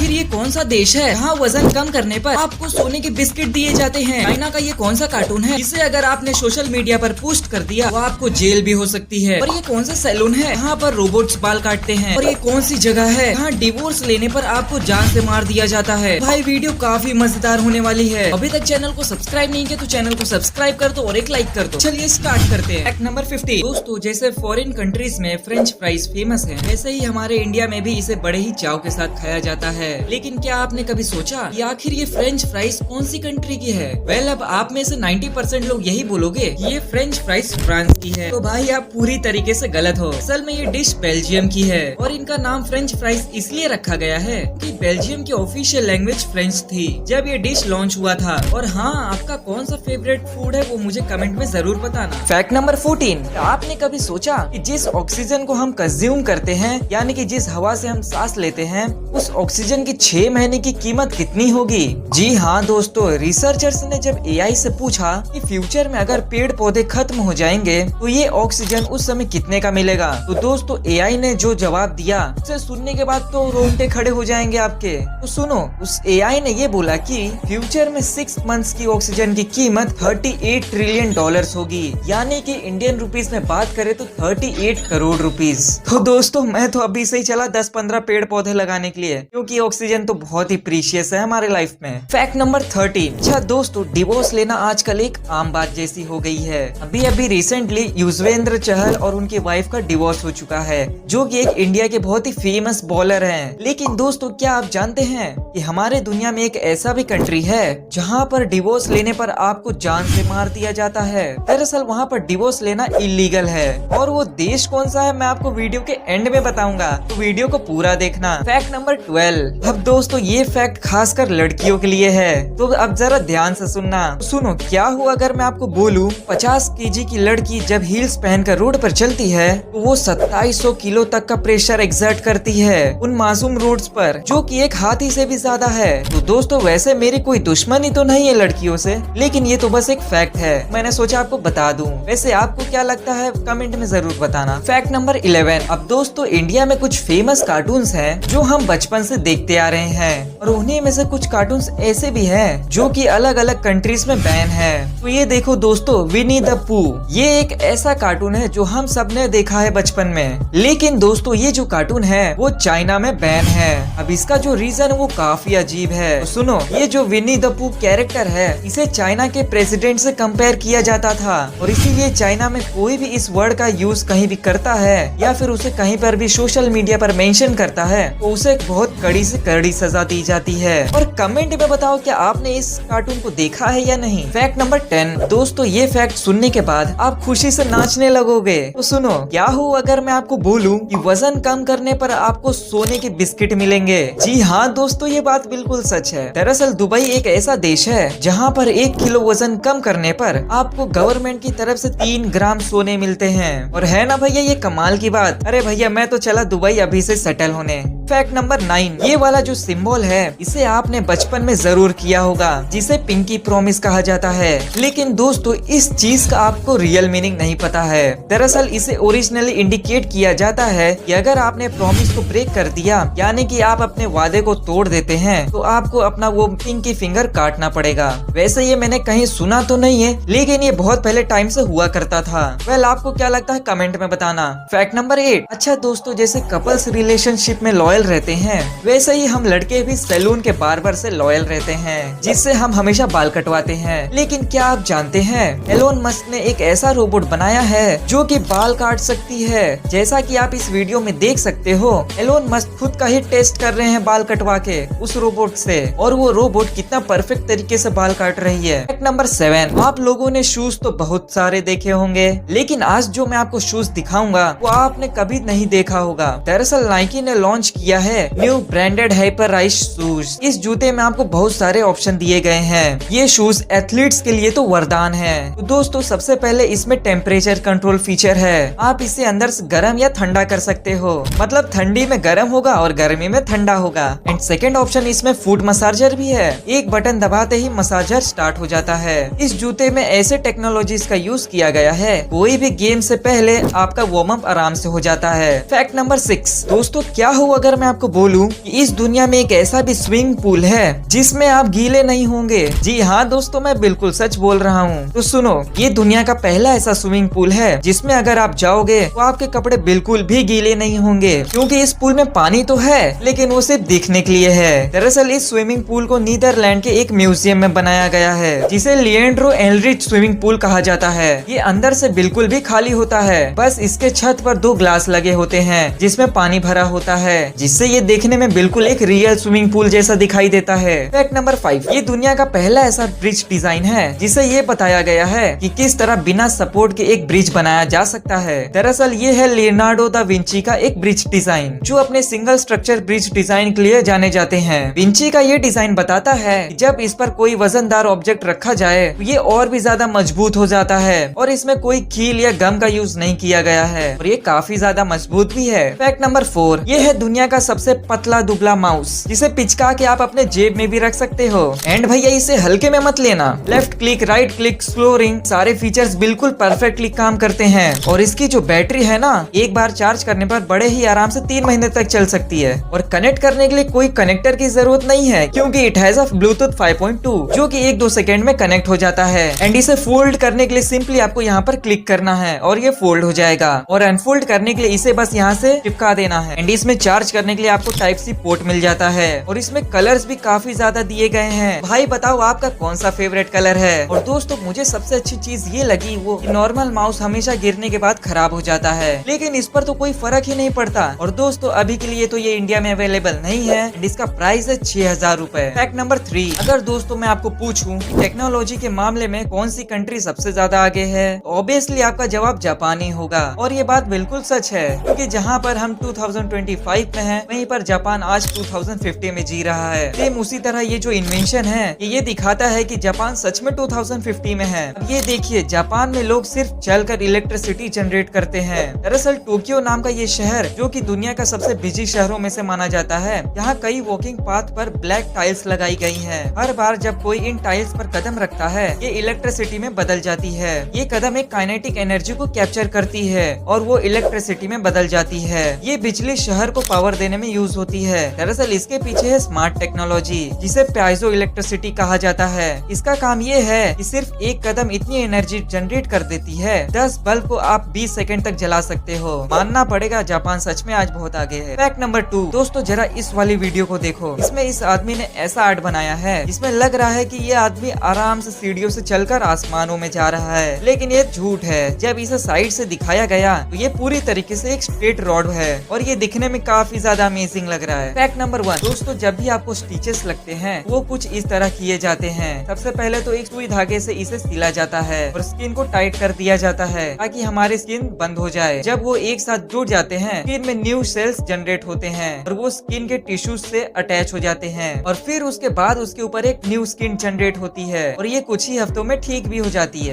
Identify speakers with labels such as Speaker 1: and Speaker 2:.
Speaker 1: आखिर ये कौन सा देश है जहाँ वजन कम करने पर आपको सोने के बिस्किट दिए जाते हैं? चाइना का ये कौन सा कार्टून है जिसे अगर आपने सोशल मीडिया पर पोस्ट कर दिया तो आपको जेल भी हो सकती है? और ये कौन सा सैलून है जहाँ पर रोबोट्स बाल काटते हैं? और ये कौन सी जगह है जहाँ डिवोर्स लेने पर आपको जान से मार दिया जाता है? भाई वीडियो काफी मजेदार होने वाली है। अभी तक चैनल को सब्सक्राइब नहीं किया तो चैनल को सब्सक्राइब कर दो और एक लाइक कर दो। चलिए स्टार्ट करते हैं। Fact number 50। दोस्तों, जैसे फॉरेन कंट्रीज में फ्रेंच फ्राइज फेमस है, वैसे ही हमारे इंडिया में भी इसे बड़े ही चाव के साथ खाया जाता है। लेकिन क्या आपने कभी सोचा कि आखिर ये फ्रेंच फ्राइज कौन सी कंट्री की है? वेल, अब आप में से 90% लोग यही बोलोगे कि ये फ्रेंच फ्राइज फ्रांस की है। तो भाई आप पूरी तरीके से गलत हो। असल में ये डिश बेल्जियम की है और इनका नाम फ्रेंच फ्राइज इसलिए रखा गया है कि बेल्जियम की ऑफिशियल लैंग्वेज फ्रेंच थी जब ये डिश लॉन्च हुआ था। और हाँ, आपका कौन सा फेवरेट फूड है वो मुझे कमेंट में जरूर बताना। Fact number 14। आपने कभी सोचा कि जिस ऑक्सीजन को हम कंज्यूम करते हैं, यानी कि जिस हवा से हम सांस लेते हैं, उस ऑक्सीजन की 6 महीने की कीमत कितनी होगी? जी हाँ दोस्तों, रिसर्चर्स ने जब एआई से पूछा कि फ्यूचर में अगर पेड़ पौधे खत्म हो जाएंगे तो ये ऑक्सीजन उस समय कितने का मिलेगा? तो दोस्तों, एआई ने जो जवाब दिया उसे सुनने के बाद तो रोंगटे खड़े हो जाएंगे आपके। तो सुनो, उस एआई ने ये बोला कि फ्यूचर में 6 मंथ्स की ऑक्सीजन की कीमत $38 ट्रिलियन होगी, यानी कि इंडियन रुपीस में बात करें तो 38 करोड़ रुपीस। तो दोस्तों, मैं तो अभी से ही चला 10-15 पेड़ पौधे लगाने के लिए, क्योंकि ऑक्सीजन तो बहुत ही प्रीशियस है हमारे लाइफ में। Fact number 13। अच्छा दोस्तों, डिवोर्स लेना आजकल एक आम बात जैसी हो गई है। अभी अभी रिसेंटली युजवेंद्र चहल और उनकी वाइफ का डिवोर्स हो चुका है, जो कि एक इंडिया के बहुत ही फेमस बॉलर हैं। लेकिन दोस्तों, क्या आप जानते हैं कि हमारे दुनिया में एक ऐसा भी कंट्री है जहाँ पर डिवोर्स लेने पर आपको जान से मार दिया जाता है? दरअसल वहाँ पर डिवोर्स लेना इलीगल है। और वो देश कौन सा है मैं आपको वीडियो के एंड में बताऊंगा, तो वीडियो को पूरा देखना। Fact number 12। अब दोस्तों, ये फैक्ट खासकर लड़कियों के लिए है, तो अब जरा ध्यान से सुनना। सुनो, क्या हुआ अगर मैं आपको बोलूं 50 केजी की लड़की जब हील्स पहनकर रोड पर चलती है तो वो 2700 किलो तक का प्रेशर एक्सर्ट करती है उन मासूम रोड्स पर, जो कि एक हाथी से भी ज्यादा है। तो दोस्तों, वैसे मेरी कोई दुश्मनी तो नहीं है लड़कियों से, लेकिन ये तो बस एक फैक्ट है, मैंने सोचा आपको बता दूं। वैसे आपको क्या लगता है कमेंट में जरूर बताना। Fact number 11। अब दोस्तों, इंडिया में कुछ फेमस कार्टून्स हैं जो हम बचपन से देखते आ रहे हैं, और उन्हीं में से कुछ कार्टून्स ऐसे भी हैं जो कि अलग अलग कंट्रीज में बैन है। तो ये देखो दोस्तों, विनी द पू, ये एक ऐसा कार्टून है जो हम सब ने देखा है बचपन में। लेकिन दोस्तों, ये जो कार्टून है वो चाइना में बैन है। अब इसका जो रीजन वो काफी अजीब है। तो सुनो, ये जो विनी द पू कैरेक्टर है, इसे चाइना के प्रेसिडेंट से कंपेयर किया जाता था, और इसीलिए चाइना में कोई भी इस वर्ड का यूज कहीं भी करता है या फिर उसे कहीं पर भी सोशल मीडिया पर मेंशन करता है तो उसे बहुत कड़ी से कड़ी सजा दी जाती है। और कमेंट में बताओ क्या आपने इस कार्टून को देखा है या नहीं। Fact number 10। दोस्तों, ये फैक्ट सुनने के बाद आप खुशी से नाचने लगोगे। तो सुनो, क्या हो अगर मैं आपको बोलूं कि वजन कम करने पर आपको सोने के बिस्किट मिलेंगे? जी हाँ दोस्तों, ये बात बिल्कुल सच है। दरअसल दुबई एक ऐसा देश है जहाँ पर 1 किलो वजन कम करने पर आपको गवर्नमेंट की तरफ से 3 ग्राम सोने मिलते हैं। और है ना भैया ये कमाल की बात। अरे भैया, मैं तो चला दुबई अभी से सेटल होने। Fact number 9। ये वाला जो सिंबल है इसे आपने बचपन में जरूर किया होगा, जिसे पिंकी प्रॉमिस कहा जाता है। लेकिन दोस्तों, इस चीज का आपको रियल मीनिंग नहीं पता है। दरअसल इसे ओरिजिनली इंडिकेट किया जाता है कि अगर आपने प्रॉमिस को ब्रेक कर दिया, यानी कि आप अपने वादे को तोड़ देते हैं, तो आपको अपना वो पिंकी फिंगर काटना पड़ेगा। वैसे ये मैंने कहीं सुना तो नहीं है, लेकिन ये बहुत पहले टाइम से हुआ करता था। वेल, आपको क्या लगता है कमेंट में बताना। Fact number 8। अच्छा दोस्तों, जैसे कपल्स रिलेशनशिप में लॉयल रहते हैं, वैसे ही हम लड़के भी सैलून के बार्बर से लॉयल रहते हैं, जिससे हम हमेशा बाल कटवाते हैं। लेकिन क्या आप जानते हैं एलोन मस्क ने एक ऐसा रोबोट बनाया है जो कि बाल काट सकती है? जैसा कि आप इस वीडियो में देख सकते हो, एलोन मस्क खुद का ही टेस्ट कर रहे हैं बाल कटवा के उस रोबोट से, और वो रोबोट कितना परफेक्ट तरीके से बाल काट रही है। Fact number 7। आप लोगों ने शूज तो बहुत सारे देखे होंगे, लेकिन आज जो मैं आपको शूज दिखाऊंगा वो आपने कभी नहीं देखा होगा। दरअसल नाइकी ने लॉन्च किया है न्यू ब्रांडेड हाइपरराइज शूज। इस जूते में आपको बहुत सारे ऑप्शन दिए गए हैं। ये शूज एथलीट्स के लिए तो वरदान है। तो दोस्तों, सबसे पहले इसमें टेम्परेचर कंट्रोल फीचर है। आप इसे अंदर से गर्म या ठंडा कर सकते हो, मतलब ठंडी में गर्म होगा और गर्मी में ठंडा होगा। एंड सेकेंड ऑप्शन, इसमें फुट मसाजर भी है। एक बटन दबाते ही मसाजर स्टार्ट हो जाता है। इस जूते में ऐसे टेक्नोलॉजीज का यूज किया गया है, कोई भी गेम से पहले आपका वार्म अप आराम से हो जाता है। Fact number 6। दोस्तों, क्या हो अगर मैं आपको बोलूं कि इस दुनिया में एक ऐसा भी स्विमिंग पूल है जिसमें आप गीले नहीं होंगे। जी हाँ दोस्तों, मैं बिल्कुल सच बोल रहा हूँ। तो सुनो, ये दुनिया का पहला ऐसा स्विमिंग पूल है जिसमें अगर आप जाओगे तो आपके कपड़े बिल्कुल भी गीले नहीं होंगे, क्योंकि इस पूल में पानी तो है लेकिन वो सिर्फ दिखने के लिए है। दरअसल इस स्विमिंग पूल को नीदरलैंड के एक म्यूजियम में बनाया गया है जिसे लिएंड्रो एलरिच स्विमिंग पूल कहा जाता है। ये अंदर से बिल्कुल भी खाली होता है, बस इसके छत पर 2 ग्लास लगे होते हैं जिसमें पानी भरा होता है, जिससे ये देखने में बिल्कुल एक रियल स्विमिंग पूल जैसा दिखाई देता है। फैक्ट नंबर 5, ये दुनिया का पहला ऐसा ब्रिज डिजाइन है जिसे ये बताया गया है कि किस तरह बिना सपोर्ट के एक ब्रिज बनाया जा सकता है। दरअसल ये है लियोनार्डो दा विंची का एक ब्रिज डिजाइन जो अपने सिंगल स्ट्रक्चर ब्रिज डिजाइन के लिए जाने जाते हैं। विंची का ये डिजाइन बताता है कि जब इस पर कोई वजनदार ऑब्जेक्ट रखा जाए तो ये और भी ज्यादा मजबूत हो जाता है और इसमें कोई कील या गम का यूज नहीं किया गया है और ये काफी ज्यादा मजबूत भी है। फैक्ट नंबर 4, ये है दुनिया का सबसे पतला दुबला माउस जिसे पिचका के आप अपने जेब में भी रख सकते हो। एंड भैया इसे हल्के में मत लेना, left click, right click, slow ring, सारे फीचर्स बिल्कुल परफेक्टली काम करते हैं और इसकी जो बैटरी है ना, एक बार चार्ज करने पर बड़े ही आराम से 3 महीने तक चल सकती है। और कनेक्ट करने के लिए कोई कनेक्टर की जरूरत नहीं है क्योंकि इट हैज अ ब्लूटूथ 5.2 जो कि 1-2 सेकंड में कनेक्ट हो जाता है। एंड इसे फोल्ड करने के लिए सिंपली आपको यहाँ पर क्लिक करना है और ये फोल्ड हो जाएगा, और अनफोल्ड करने के लिए इसे बस यहाँ से चिपका देना है। एंड इसमें चार्ज करने के लिए आपको टाइप सी पोर्ट मिल जाता है और इसमें कलर्स भी काफी ज्यादा दिए गए हैं। भाई बताओ आपका कौन सा फेवरेट कलर है। और दोस्तों मुझे सबसे अच्छी चीज ये लगी वो कि नॉर्मल माउस हमेशा गिरने के बाद खराब हो जाता है, लेकिन इस पर तो कोई फर्क ही नहीं पड़ता। और दोस्तों अभी के लिए तो ये इंडिया में अवेलेबल नहीं है एंड इसका प्राइस है 6000 रूपए। फैक्ट नंबर 3, अगर दोस्तों मैं आपको पूछूं टेक्नोलॉजी के मामले में कौन सी कंट्री सबसे ज्यादा आगे है, ऑब्वियसली आपका जवाब जापान ही होगा। और ये बात बिल्कुल सच है क्योंकि जहाँ पर हम 2025 में हैं, वहीं पर जापान आज 2050 में जी रहा है। सेम उसी तरह ये जो इन्वेंशन है ये दिखाता है कि जापान सच में 2050 में है। अब ये देखिए, जापान में लोग सिर्फ चलकर इलेक्ट्रिसिटी जनरेट करते हैं। दरअसल टोक्यो नाम का ये शहर जो कि दुनिया का सबसे बिजी शहरों में से माना जाता है, यहाँ कई वॉकिंग पाथ पर ब्लैक टाइल्स लगाई गई हैं। हर बार जब कोई इन टाइल्स पर कदम रखता है ये इलेक्ट्रिसिटी में बदल जाती है। ये कदम एक काइनेटिक एनर्जी को कैप्चर करती है और वो इलेक्ट्रिसिटी में बदल जाती है। ये बिजली शहर को पावर देने में यूज होती है। दरअसल इसके पीछे है स्मार्ट टेक्नोलॉजी जिसे पाइजो इलेक्ट्रिसिटी कहा जाता है। इसका काम ये है कि सिर्फ एक कदम इतनी एनर्जी जनरेट कर देती है 10 बल्ब को आप 20 सेकंड तक जला सकते हो। मानना पड़ेगा जापान सच में आज बहुत आगे है। फैक्ट नंबर 2, दोस्तों जरा इस वाली वीडियो को देखो। इसमें इस आदमी ने ऐसा आर्ट बनाया है जिसमें लग रहा है कि ये आदमी आराम से सीढ़ियों से चलकर आसमानों में जा रहा है, लेकिन ये झूठ है। जब इसे साइड से दिखाया गया तो ये पूरी तरीके से एक स्ट्रेट रॉड है और ये दिखने में काफी ज्यादा अमेजिंग लग रहा है। फैक्ट नंबर 1, दोस्तों जब भी आपको स्टिचेस लगते हैं वो कुछ इस तरह किए जाते हैं। सबसे पहले तो एक सुई धागे से इसे सिला जाता है और स्किन को टाइट कर दिया जाता है ताकि हमारी स्किन बंद हो जाए। जब वो एक साथ जुड़ जाते हैं स्किन में न्यू सेल्स जनरेट होते हैं और वो स्किन के टिश्यूज से अटैच हो जाते हैं और फिर उसके बाद उसके ऊपर एक न्यू स्किन जनरेट होती है और ये कुछ ही हफ्तों में ठीक भी हो जाती है।